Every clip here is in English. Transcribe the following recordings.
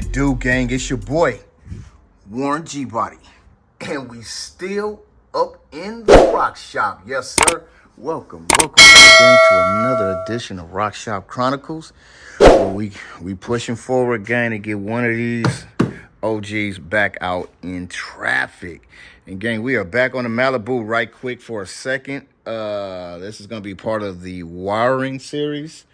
it do, gang? It's your boy, Warren G-Body. And we still up in the rock shop. Yes, sir. Welcome again to another edition of Rock Shop Chronicles. Where we pushing forward, gang, to get one of these OGs back out in traffic. And gang, we are back on the Malibu right quick for a second. This is going to be part of the wiring series.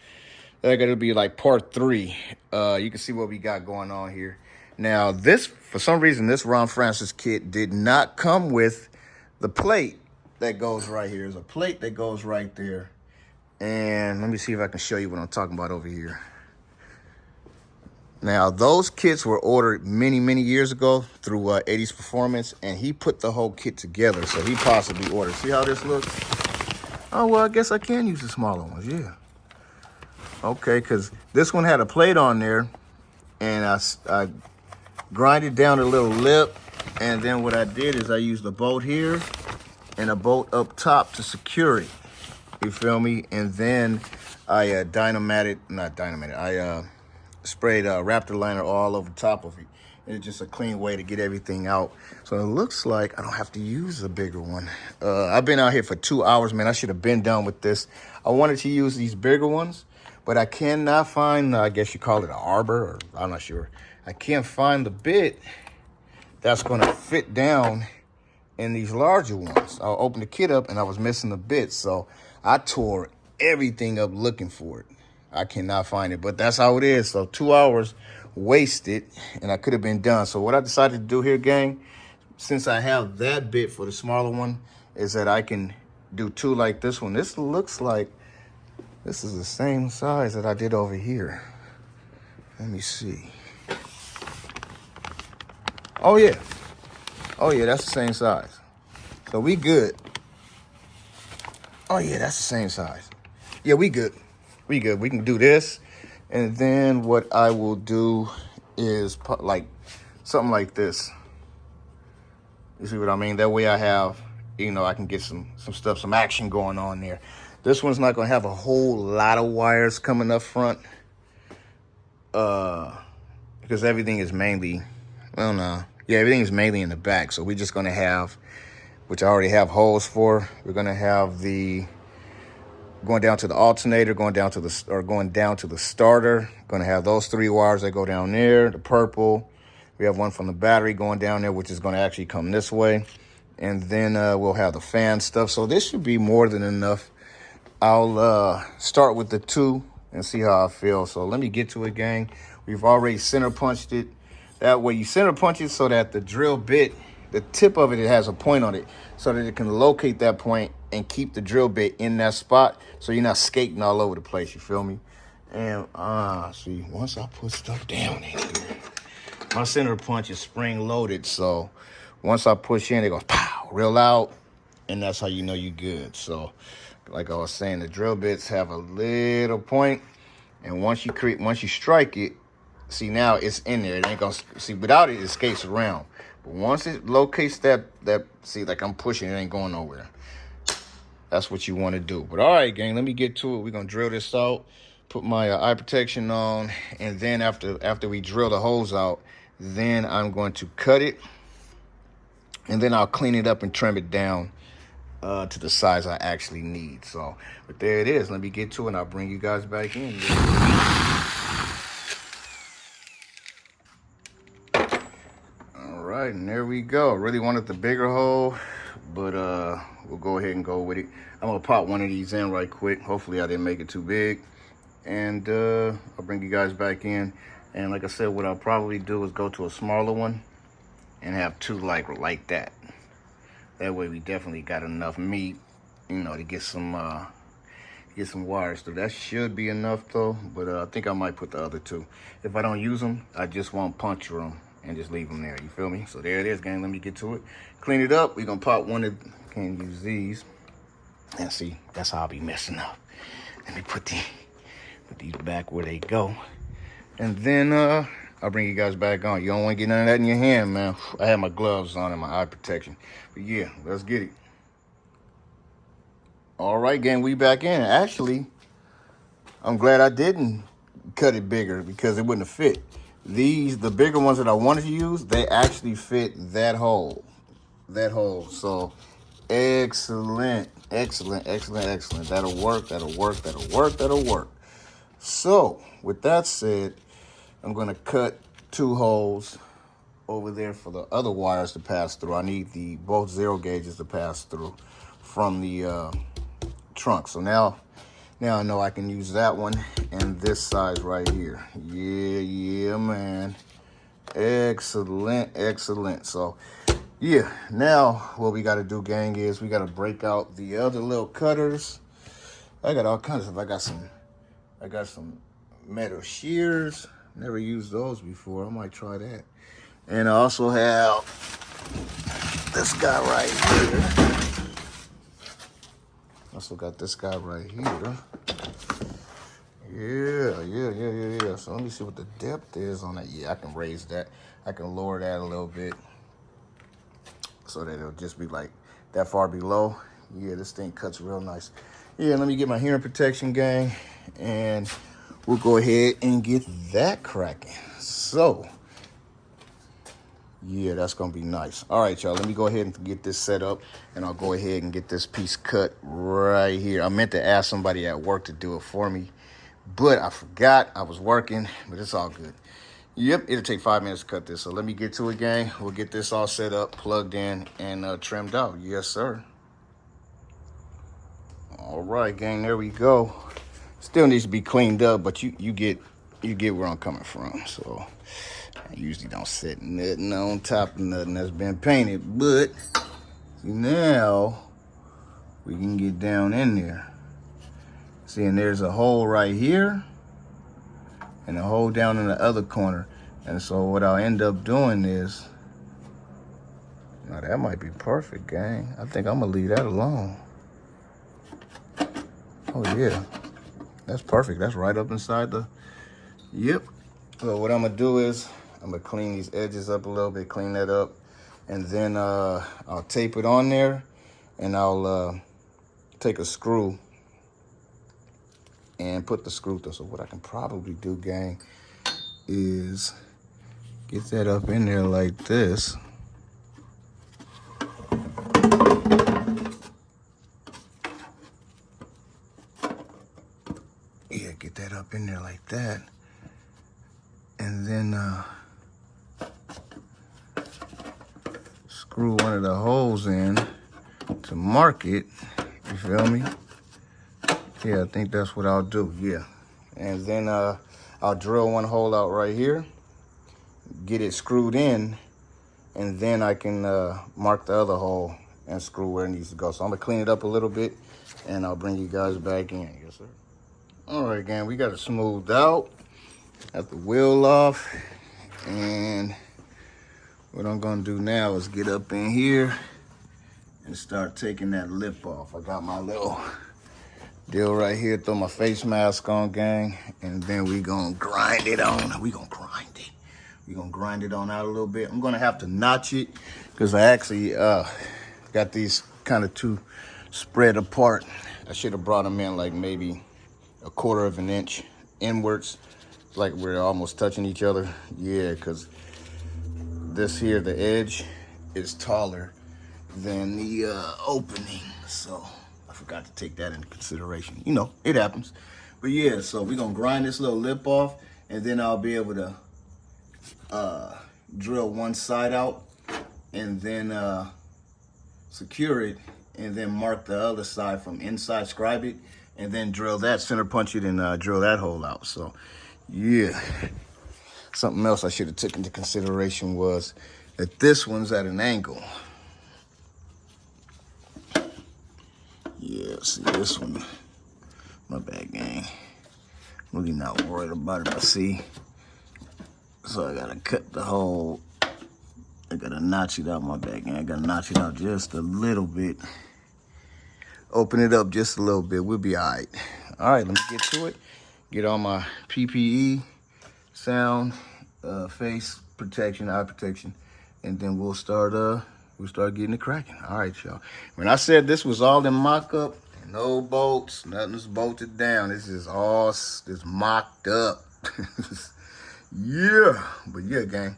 They're going to be like part 3. You can see what we got going on here. Now, this, for some reason, this Ron Francis kit did not come with the plate that goes right here. There's a plate that goes right there. And let me see if I can show you what I'm talking about over here. Now, those kits were ordered many, many years ago through 80s Performance, and he put the whole kit together. So he possibly ordered. See how this looks? Oh, well, I guess I can use the smaller ones, yeah. Okay, because this one had a plate on there, and I grinded down a little lip, and then what I did is I used a bolt here and a bolt up top to secure it. You feel me? And then I sprayed Raptor liner all over top of it. It's just a clean way to get everything out. So it looks like I don't have to use a bigger one. I've been out here for 2 hours, man. I should have been done with this. I wanted to use these bigger ones, but I cannot find, I guess you call it an arbor, or I'm not sure. I can't find the bit that's gonna fit down in these larger ones. I opened the kit up and I was missing the bit, so I tore everything up looking for it. I cannot find it, but that's how it is. So 2 hours wasted, and I could have been done. So what I decided to do here, gang, since I have that bit for the smaller one, is that I can do 2 like this one. This looks like this is the same size that I did over here. Let me see. Oh yeah, that's the same size. So we good. Oh yeah, that's the same size. Yeah, we good. We good. We can do this. And then what I will do is put like something like this. You see what I mean? That way I have, I can get some stuff, some action going on there. This one's not going to have a whole lot of wires coming up front. Because everything is mainly, everything is mainly in the back. So we're just going to have, which I already have holes for. We're going to have the going down to the alternator, going down to the starter. Going to have those 3 wires that go down there, the purple. We have one from the battery going down there, which is going to actually come this way. And then we'll have the fan stuff. So this should be more than enough. I'll start with the 2 and see how I feel. So let me get to it, gang. We've already center punched it. That way you center punch it so that the drill bit, the tip of it has a point on it, so that it can locate that point and keep the drill bit in that spot, so you're not skating all over the place, you feel me? And see, once I put stuff down in here, my center punch is spring loaded, so once I push in, it goes pow, real loud, and that's how you know you're good. So like I was saying, the drill bits have a little point, and once you strike it, see, now it's in there. It ain't gonna see, without it, it skates around. But once it locates that see, like I'm pushing, it ain't going nowhere. That's what you want to do. But all right, gang, let me get to it. We're gonna drill this out, put my eye protection on, and then after we drill the holes out, then I'm going to cut it, and then I'll clean it up and trim it down to the size I actually need. So, but there it is. Let me get to it, and I'll bring you guys back in. All right, and there we go. Really wanted the bigger hole, but we'll go ahead and go with it. I'm gonna pop one of these in right quick. Hopefully I didn't make it too big, and I'll bring you guys back in. And like I said, what I'll probably do is go to a smaller one and have 2 like that. That way we definitely got enough meat, to get some wires through. That should be enough though, but I think I might put the other 2. If I don't use them, I just won't puncture them and just leave them there, you feel me? So there it is, gang. Let me get to it. Clean it up. We're gonna pop one of, can't use these. And see, that's how I'll be messing up. Let me put these back where they go. And then I'll bring you guys back on. You don't want to get none of that in your hand, man. I have my gloves on and my eye protection. But yeah, let's get it. All right, gang, we back in. Actually, I'm glad I didn't cut it bigger because it wouldn't have fit. These, the bigger ones that I wanted to use, they actually fit that hole. So excellent. That'll work. So with that said, I'm gonna cut 2 holes over there for the other wires to pass through. I need both 0 gauges to pass through from the trunk. So now I know I can use that one and this size right here. Yeah, man. Excellent. So yeah, now what we got to do, gang, is we got to break out the other little cutters. I got all kinds of stuff. I got some metal shears. Never used those before. I might try that. And I also have this guy right here. Also got this guy right here. Yeah. So let me see what the depth is on that. Yeah, I can raise that. I can lower that a little bit so that it'll just be like that far below. Yeah, this thing cuts real nice. Yeah, let me get my hearing protection, gang, and we'll go ahead and get that cracking. So yeah, that's gonna be nice. All right, y'all, let me go ahead and get this set up, and I'll go ahead and get this piece cut right here. I meant to ask somebody at work to do it for me, but I forgot. I was working, but it's all good. Yep, it'll take 5 minutes to cut this. So let me get to it, gang. We'll get this all set up, plugged in, and trimmed out. Yes, sir. All right, gang, there we go. Still needs to be cleaned up, but you get where I'm coming from. So I usually don't set nothing on top of nothing that's been painted, but see, now we can get down in there. See, and there's a hole right here and a hole down in the other corner. And so what I'll end up doing is, now that might be perfect, gang. I think I'm gonna leave that alone. Oh yeah, that's perfect. That's right up inside the, yep. So what I'm gonna do is, I'm gonna clean these edges up a little bit, clean that up, and then I'll tape it on there, and I'll take a screw and put the screw through. So what I can probably do, gang, is get that up in there like this. Yeah, get that up in there like that. And then screw one of the holes in to mark it. You feel me? Yeah, I think that's what I'll do. Yeah. And then I'll drill one hole out right here, get it screwed in, and then I can mark the other hole and screw where it needs to go. So I'm gonna clean it up a little bit, and I'll bring you guys back in. Yes, sir. All right, gang, we got it smoothed out. Got the wheel off, and what I'm gonna do now is get up in here and start taking that lip off. I got my little deal right here, throw my face mask on, gang, and then we gonna grind it on. We gonna grind it on out a little bit. I'm gonna have to notch it because I actually got these kind of two spread apart. I should have brought them in like maybe 1/4 of an inch inwards, like we're almost touching each other. Yeah, because this here, the edge is taller than the opening, so I forgot to take that into consideration. You know, it happens. But yeah, so we're gonna grind this little lip off, and then I'll be able to drill one side out, and then secure it, and then mark the other side from inside, scribe it, and then drill that, center punch it, and drill that hole out. So yeah, something else I should have taken into consideration was that this one's at an angle. Yeah, see this one, my bad, gang. Really not worried about it, but see, so I gotta cut the hole. I gotta notch it out, my bad, gang. I gotta notch it out just a little bit. Open it up just a little bit. We'll be all right. All right, let me get to it. Get all my PPE, sound, face protection, eye protection, and then we'll start getting it cracking. All right, y'all. When I said this was all in mock-up, no bolts, nothing's bolted down. This is all mocked up. Yeah, but yeah, gang,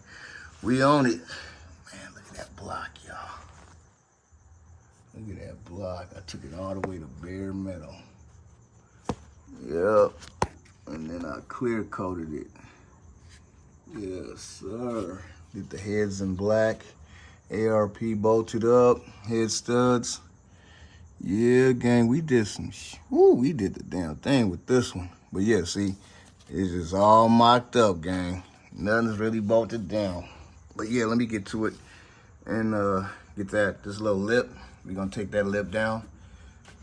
we own it. Man, look at that block, y'all. Look at that block. I took it all the way to bare metal. Yep. And then I clear coated it. Yes, sir. Did the heads in black. ARP bolted up. Head studs. Yeah, gang, we did some, we did the damn thing with this one. But yeah, see, it's just all mocked up, gang. Nothing's really bolted down. But yeah, let me get to it and get this little lip. We're gonna take that lip down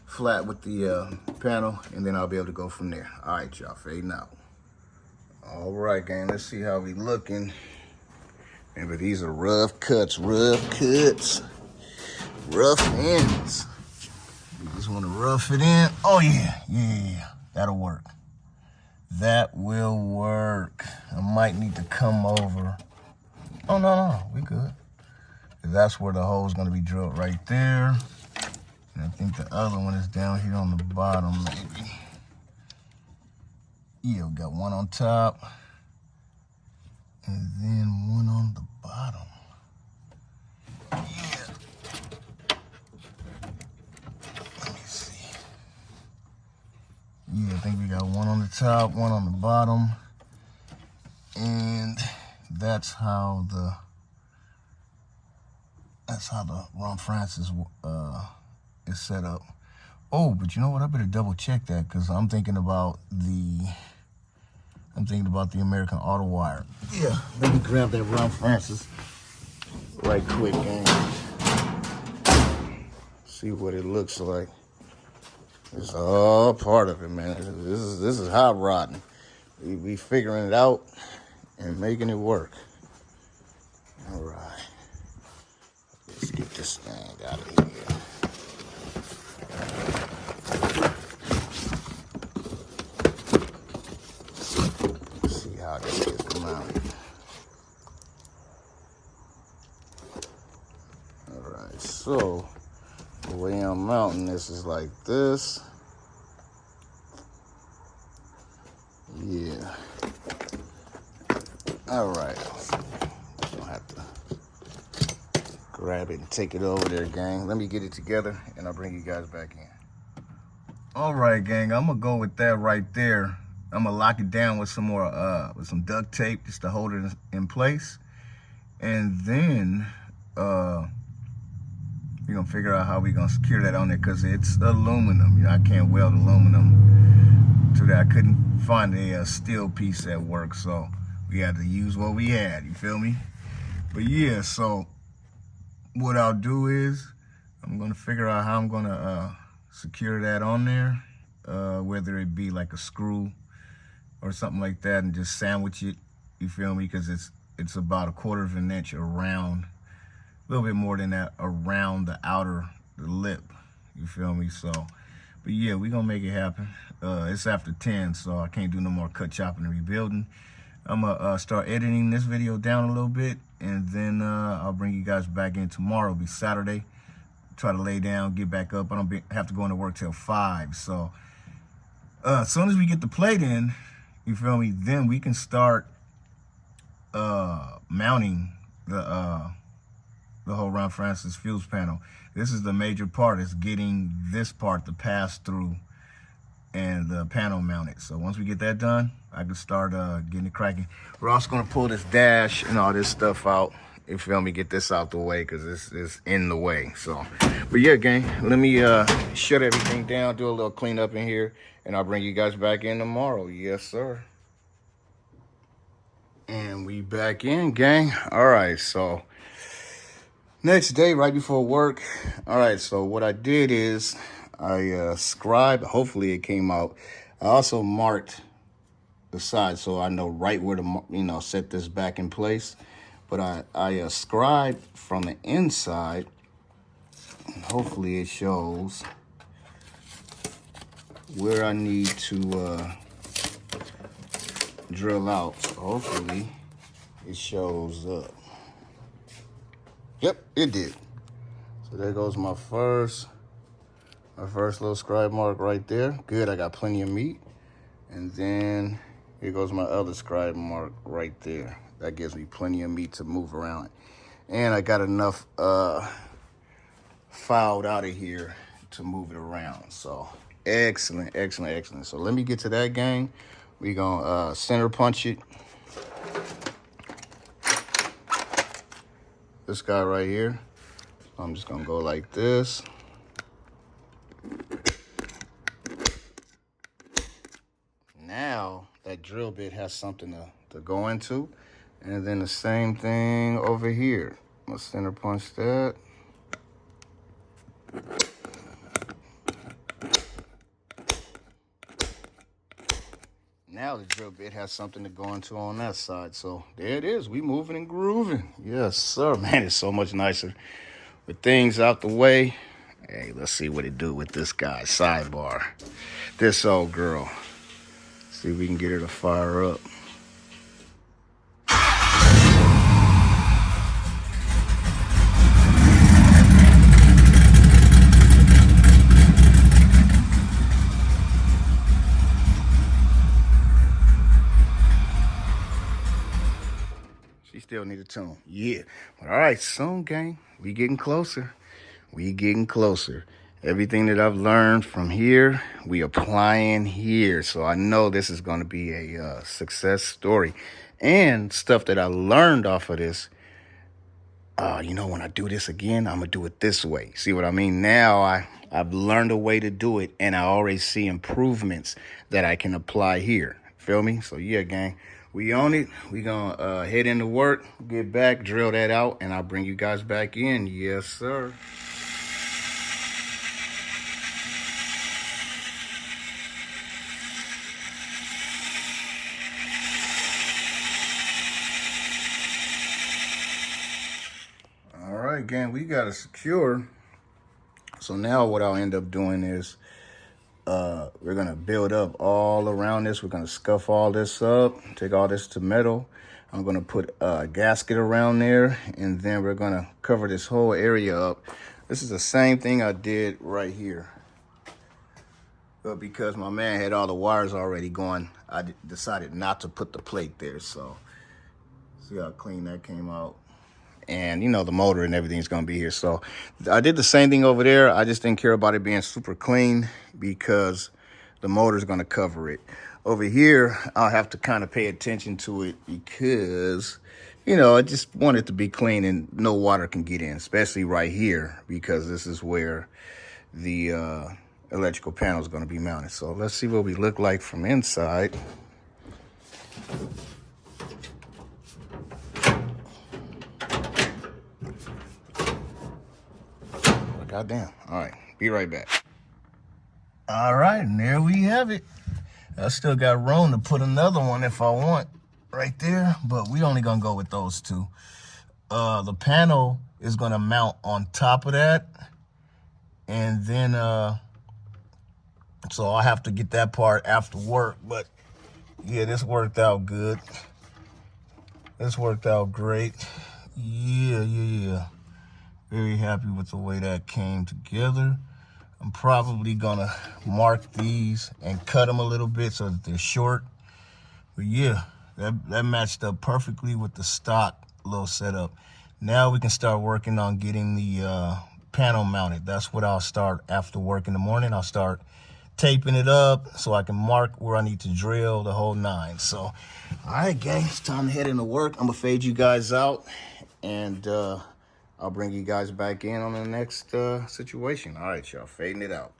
flat with the panel, and then I'll be able to go from there. All right, y'all, fading out. All right, gang, let's see how we looking. Man, but these are rough cuts, rough ends. You just want to rough it in. Oh, yeah, that'll work. That will work. I might need to come over. Oh, no, we good. That's where the hole's going to be drilled right there. And I think the other one is down here on the bottom, maybe. Yeah, we got one on top. And then one on the bottom. Yeah. Let me see. Yeah, I think we got one on the top, one on the bottom. And that's how the Ron Francis is set up. Oh, but you know what? I better double check that because I'm thinking about the American Auto Wire. Yeah, let me grab that Ron Francis right quick and see what it looks like. It's all part of it, man. This is hot rodding. We figuring it out and making it work. All right. Let's get this thing out of here. See how this is mounted. All right, so the way I'm mounting this is like this. Yeah. All right. Don't have to grab it and take it over there, gang. Let me get it together and I'll bring you guys back in. All right, gang, I'm gonna go with that right there. I'm gonna lock it down with some more, with some duct tape just to hold it in place. And then, we're gonna figure out how we're gonna secure that on there because it's aluminum. You know, I can't weld aluminum to that. I couldn't find a steel piece that works, so we had to use what we had, you feel me? But yeah, so what I'll do is I'm gonna figure out how I'm gonna secure that on there, whether it be like a screw or something like that, and just sandwich it, you feel me? Because it's about 1/4 of an inch around, a little bit more than that, around the lip, you feel me? So, but yeah, we gonna make it happen. It's after 10, so I can't do no more cut, chopping, and rebuilding. I'm gonna start editing this video down a little bit, and then I'll bring you guys back in tomorrow. It'll be Saturday. Try to lay down, get back up. I don't have to go into work till 5. So as soon as we get the plate in, you feel me, then we can start mounting the whole Ron Francis fuse panel. This is the major part, is getting this part to pass through and the panel mounted. So once we get that done, I can start getting it cracking. We're also gonna pull this dash and all this stuff out. You feel me? Get this out the way because this is in the way. So, but yeah, gang, let me shut everything down, do a little cleanup in here, and I'll bring you guys back in tomorrow. Yes, sir. And we back in, gang. All right, so next day, right before work. All right, so what I did is I scribed, hopefully it came out. I also marked the side so I know right where to, set this back in place. But I scribed from the inside, and hopefully it shows where I need to drill out. So hopefully it shows up. Yep, it did. So there goes my first little scribe mark right there. Good, I got plenty of meat. And then, Here goes my other scribe mark right there. That gives me plenty of meat to move around. And I got enough filed out of here to move it around. So excellent, excellent, excellent. So let me get to that, gang. We gonna center punch it. This guy right here. I'm just gonna go like this. Now that drill bit has something to go into. And then the same thing over here. I'm gonna center punch that. Now the drill bit has something to go into on that side. So there it is. We moving and grooving. Yes, sir. Man, it's so much nicer with things out the way. Hey, let's see what it do with this guy. Sidebar. This old girl. See if we can get her to fire up. She still need a tune. Yeah. But all right, soon, gang. We getting closer. We getting closer. Everything that I've learned from here, we applying here. So I know this is going to be a success story. And stuff that I learned off of this, you know, when I do this again, I'm going to do it this way. See what I mean? Now I've learned a way to do it, and I already see improvements that I can apply here. Feel me? So, yeah, gang, we on it. We going to head into work, get back, drill that out, and I'll bring you guys back in. Yes, sir. Again, we got to secure. So now what I'll end up doing is we're going to build up all around this. We're going to scuff all this up, take all this to metal. I'm going to put a gasket around there, and then we're going to cover this whole area up. This is the same thing I did right here. But because my man had all the wires already going, I decided not to put the plate there. So see how clean that came out. And, you know, the motor and everything's going to be here. So I did the same thing over there. I just didn't care about it being super clean because the motor's going to cover it. Over here, I'll have to kind of pay attention to it because, you know, I just want it to be clean and no water can get in, especially right here because this is where the electrical panel is going to be mounted. So let's see what we look like from inside. Goddamn. All right. Be right back. All right. And there we have it. I still got room to put another one if I want right there, but we only going to go with those two. The panel is going to mount on top of that. And then, so I'll have to get that part after work. But yeah, this worked out good. This worked out great. Yeah. Very happy with the way that came together. I'm probably gonna mark these and cut them a little bit so that they're short. But yeah, that matched up perfectly with the stock little setup. Now we can start working on getting the panel mounted. That's what I'll start after work in the morning. I'll start taping it up so I can mark where I need to drill the whole 9. So, all right, gang, it's time to head into work. I'm gonna fade you guys out, and I'll bring you guys back in on the next situation. All right, y'all, fading it out.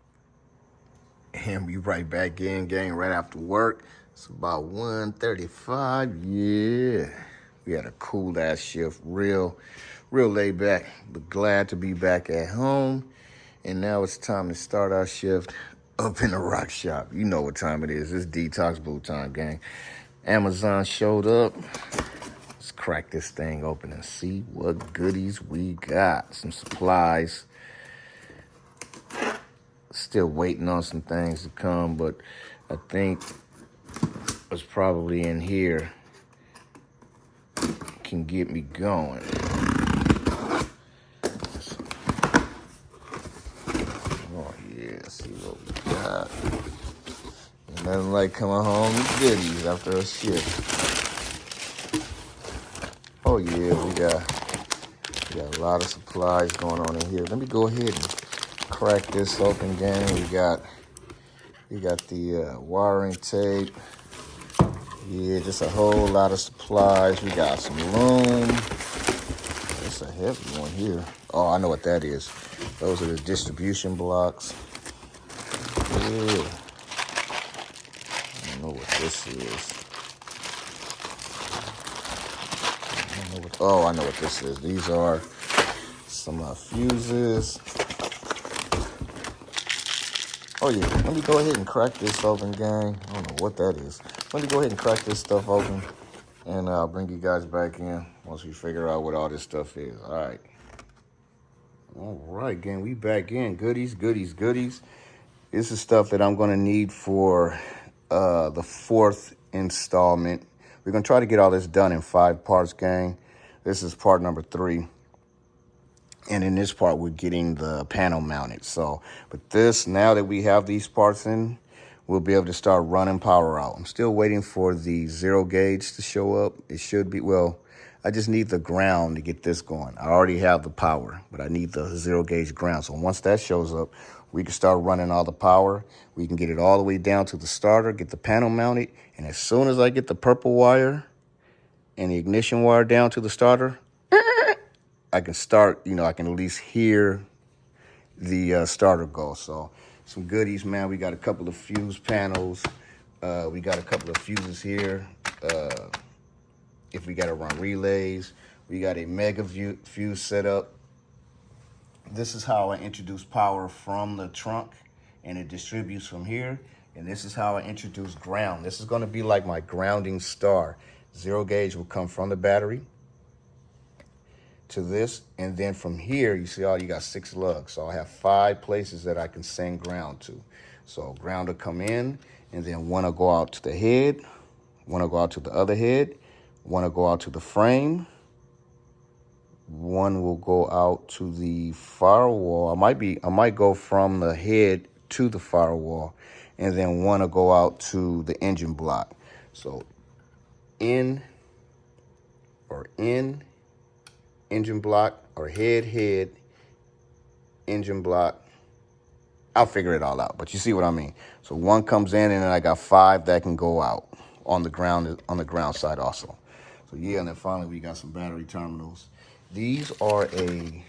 And we right back in, gang, right after work. It's about 1:35. Yeah. We had a cool ass shift, real laid back, but glad to be back at home. And now it's time to start our shift up in the rock shop. You know what time it is. It's detox boot time, gang. Amazon showed up. Let's crack this thing open and see what goodies we got. Some supplies. Still waiting on some things to come, but I think what's probably in here can get me going. Oh yeah, see what we got. And nothing like coming home with goodies after a shift. Oh yeah, we got a lot of supplies going on in here. Let me go ahead and crack this open, gang. We got the wiring tape. Yeah, just a whole lot of supplies. We got some loom. It's a heavy one here. Oh, I know what that is. Those are the distribution blocks. Yeah. I don't know what this is. I know what this is. These are some fuses. Oh yeah, let me go ahead and crack this open, gang. I don't know what that is. Let me go ahead and crack this stuff open, and I'll bring you guys back in once we figure out what all this stuff is. All right, gang, we back in. Goodies. This is stuff that I'm gonna need for the 4th installment. We're gonna try to get all this done in 5 parts, gang. This is part number 3. And in this part, we're getting the panel mounted. So, but this, now that we have these parts in, we'll be able to start running power out. I'm still waiting for the 0 gauge to show up. It should be, well, I just need the ground to get this going. I already have the power, but I need the 0 gauge ground. So once that shows up, we can start running all the power. We can get it all the way down to the starter, get the panel mounted. And as soon as I get the purple wire and the ignition wire down to the starter, I can start, I can at least hear the starter go. So some goodies, man. We got a couple of fuse panels. We got a couple of fuses here. If we got to run relays, we got a mega fuse set up. This is how I introduce power from the trunk, and it distributes from here. And this is how I introduce ground. This is going to be like my grounding star. 0 gauge will come from the battery to this, and then from here, you see you got 6 lugs. So I have 5 places that I can send ground to. So ground will come in, and then one will go out to the head, one will go out to the other head, one will go out to the frame, one will go out to the firewall. I might go from the head to the firewall, and then one will go out to the engine block. So in, engine block, or head, engine block. I'll figure it all out, but you see what I mean. So one comes in, and then I got 5 that can go out on the ground side also. So yeah, and then finally we got some battery terminals. These are a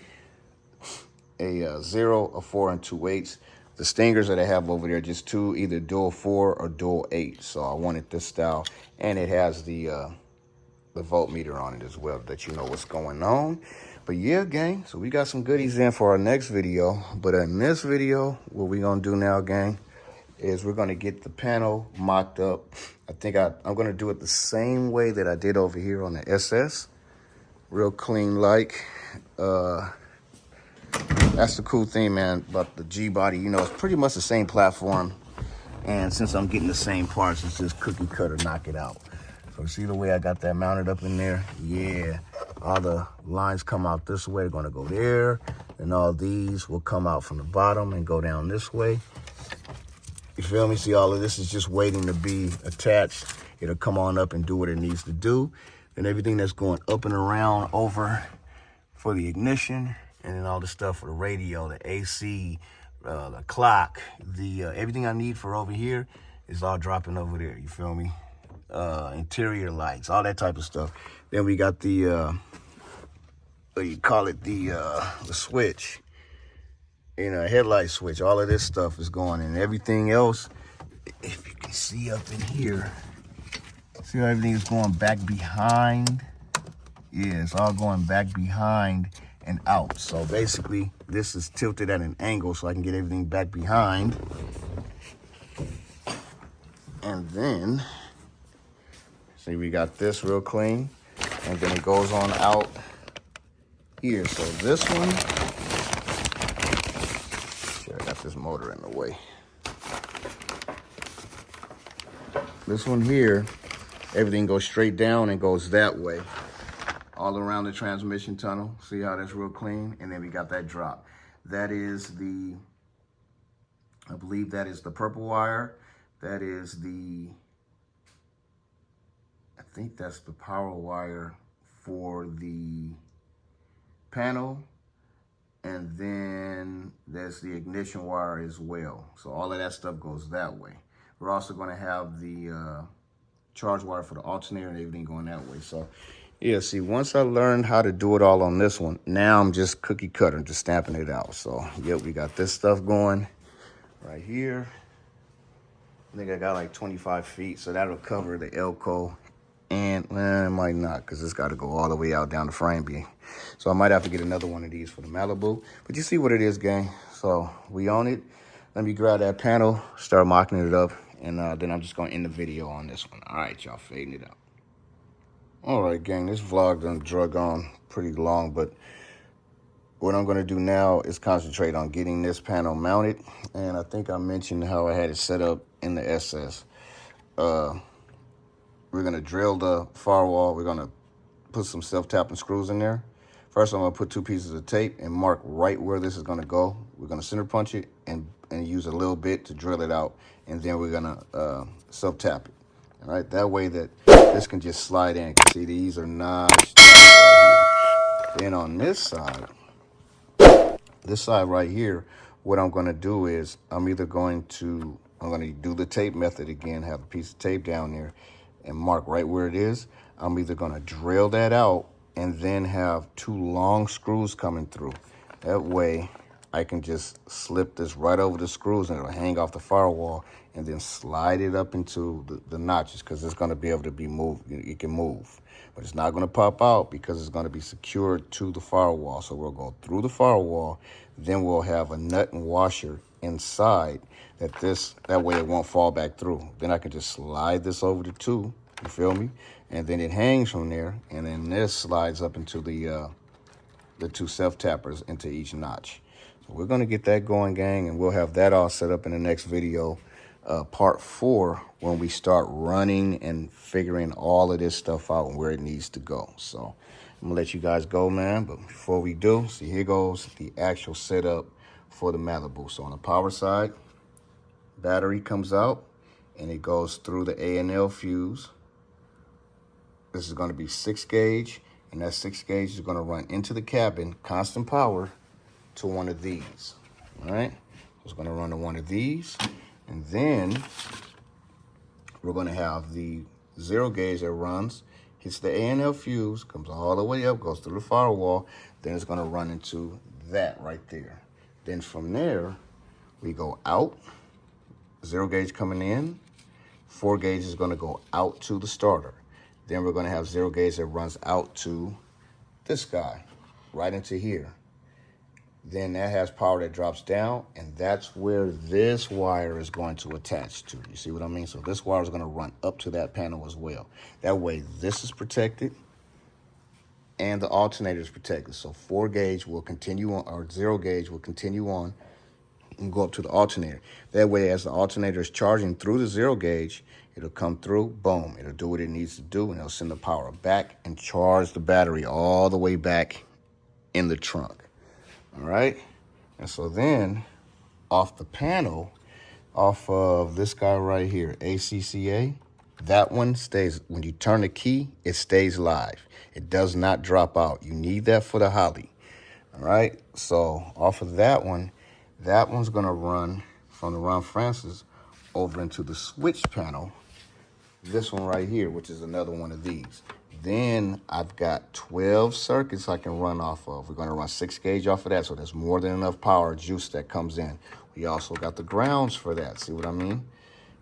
0, a 4, and 2/8. The Stingers that I have over there, just 2, either dual 4 or dual 8. So I wanted this style, and it has the voltmeter on it as well, that you know what's going on. But yeah, gang, so we got some goodies in for our next video. But in this video, what we're gonna do now, gang, is we're gonna get the panel mocked up. I think I'm gonna do it the same way that I did over here on the SS. Real clean like. That's the cool thing, man, about the G-body. It's pretty much the same platform. And since I'm getting the same parts, it's just cookie cutter, knock it out. So see the way I got that mounted up in there? Yeah, all the lines come out this way. They're gonna go there. And all these will come out from the bottom and go down this way. You feel me? See, all of this is just waiting to be attached. It'll come on up and do what it needs to do. And everything that's going up and around over for the ignition, and then all the stuff for the radio, the AC, the clock, everything I need for over here is all dropping over there. You feel me? Interior lights, all that type of stuff. Then we got the what you call it, the switch, headlight switch. All of this stuff is going, and everything else, if you can see up in here, see how everything is going back behind? Yeah, it's all going back behind and out. So basically, this is tilted at an angle so I can get everything back behind. And then, see, we got this real clean, and then it goes on out here. So this one, sure, I got this motor in the way. This one here, everything goes straight down and goes that way, all around the transmission tunnel. See how that's real clean? And then we got that drop. That is I believe that is the purple wire. That is the, I think that's the power wire for the panel. And then there's the ignition wire as well. So all of that stuff goes that way. We're also going to have the charge wire for the alternator and everything going that way. So yeah, see, once I learned how to do it all on this one, now I'm just cookie cutter, just stamping it out. So yeah, we got this stuff going right here. I think I got like 25 feet, so that'll cover the Elko. And it might not, because it's got to go all the way out down the frame beam. So I might have to get another one of these for the Malibu. But you see what it is, gang. So we own it. Let me grab that panel, start mocking it up, and then I'm just going to end the video on this one. All right, y'all, fading it out. All right, gang, this vlog done drug on pretty long, but what I'm going to do now is concentrate on getting this panel mounted. And I think I mentioned how I had it set up in the SS. We're going to drill the firewall. We're going to put some self-tapping screws in there. First, I'm going to put 2 pieces of tape and mark right where this is going to go. We're going to center punch it and use a little bit to drill it out. And then we're going to self-tap it. All right, that way that this can just slide in. See, these are notched right here. Then on this side right here, what I'm going to do is I'm going to do the tape method again, have a piece of tape down there and mark right where it is. I'm either going to drill that out and then have 2 long screws coming through. That way I can just slip this right over the screws and it'll hang off the firewall and then slide it up into the notches, because it's going to be able to be moved. It can move, but it's not going to pop out because it's going to be secured to the firewall. So we'll go through the firewall, then we'll have a nut and washer inside that way it won't fall back through. Then I can just slide this over the 2, you feel me? And then it hangs from there, and then this slides up into the 2 self-tappers into each notch. So we're going to get that going, gang, and we'll have that all set up in the next video, part 4, when we start running and figuring all of this stuff out and where it needs to go. So I'm going to let you guys go, man. But before we do, see, here goes the actual setup for the Malibu. So on the power side, battery comes out, and it goes through the A&L fuse. This is going to be 6 gauge, and that 6 gauge is going to run into the cabin, constant power, to one of these. All right? It's going to run to one of these, and then we're going to have the 0 gauge that runs, hits the A&L fuse, comes all the way up, goes through the firewall, then it's going to run into that right there. Then from there, we go out, 0 gauge coming in, 4 gauge is going to go out to the starter. Then we're going to have 0 gauge that runs out to this guy, right into here. Then that has power that drops down, and that's where this wire is going to attach to. You see what I mean? So this wire is going to run up to that panel as well. That way this is protected and the alternator is protected. So 4 gauge will continue on, or 0 gauge will continue on and go up to the alternator. That way, as the alternator is charging through the 0 gauge, it'll come through, boom, it'll do what it needs to do, and it'll send the power back and charge the battery all the way back in the trunk. All right? And so then, off the panel, off of this guy right here, ACCA, that one stays, when you turn the key, it stays live. It does not drop out. You need that for the Holly. All right? So off of that one's going to run from the Ron Francis over into the switch panel, this one right here, which is another one of these. Then I've got 12 circuits I can run off of. We're going to run 6 gauge off of that, so there's more than enough power juice that comes in. We also got the grounds for that, see what I mean?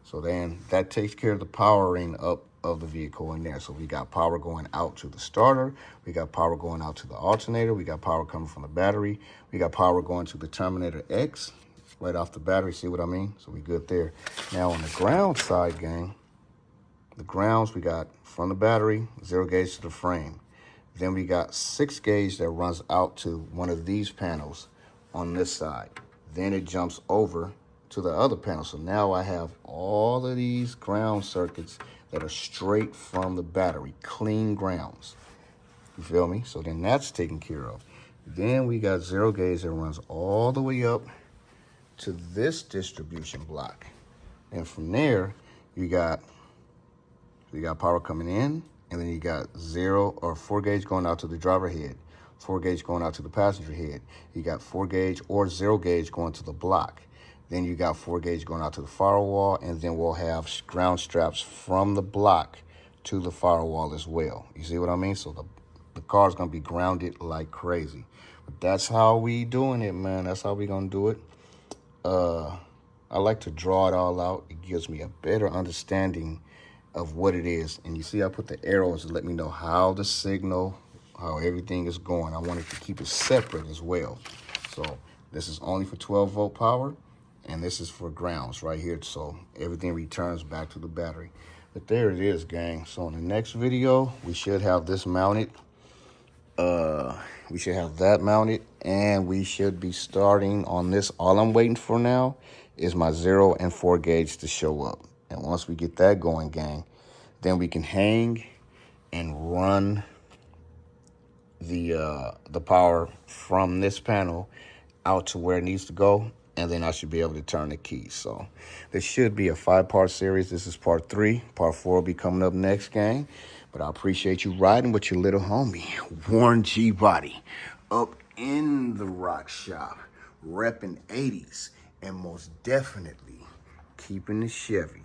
So then that takes care of the powering up of the vehicle in there. So we got power going out to the starter, we got power going out to the alternator, we got power coming from the battery, we got power going to the Terminator X right off the battery, see what I mean? So we good there. Now on the ground side, gang, the grounds we got from the battery, 0 gauge to the frame. Then we got 6 gauge that runs out to one of these panels on this side. Then it jumps over to the other panel. So now I have all of these ground circuits that are straight from the battery, clean grounds. You feel me? So then that's taken care of. Then we got 0 gauge that runs all the way up to this distribution block. And from there, you got power coming in, and then you got 0 or 4 gauge going out to the driver head, 4 gauge going out to the passenger head. You got 4 gauge or 0 gauge going to the block. Then you got 4 gauge going out to the firewall, and then we'll have ground straps from the block to the firewall as well. You see what I mean? So the car's gonna be grounded like crazy. But that's how we doing it, man. That's how we gonna do it. I like to draw it all out. It gives me a better understanding of what it is. And you see I put the arrows to let me know how the signal, how everything is going. I wanted to keep it separate as well. So this is only for 12-volt power, and this is for grounds right here. So everything returns back to the battery. But there it is, gang. So in the next video, we should have this mounted. We should have that mounted, and we should be starting on this. All I'm waiting for now is my 0 and 4 gauge to show up. And once we get that going, gang, then we can hang and run the power from this panel out to where it needs to go, and then I should be able to turn the keys. So this should be a 5-part series. This is part 3. Part 4 will be coming up next, gang. But I appreciate you riding with your little homie, Warren G Body, up in the rock shop, repping 80s, and most definitely keeping the Chevy.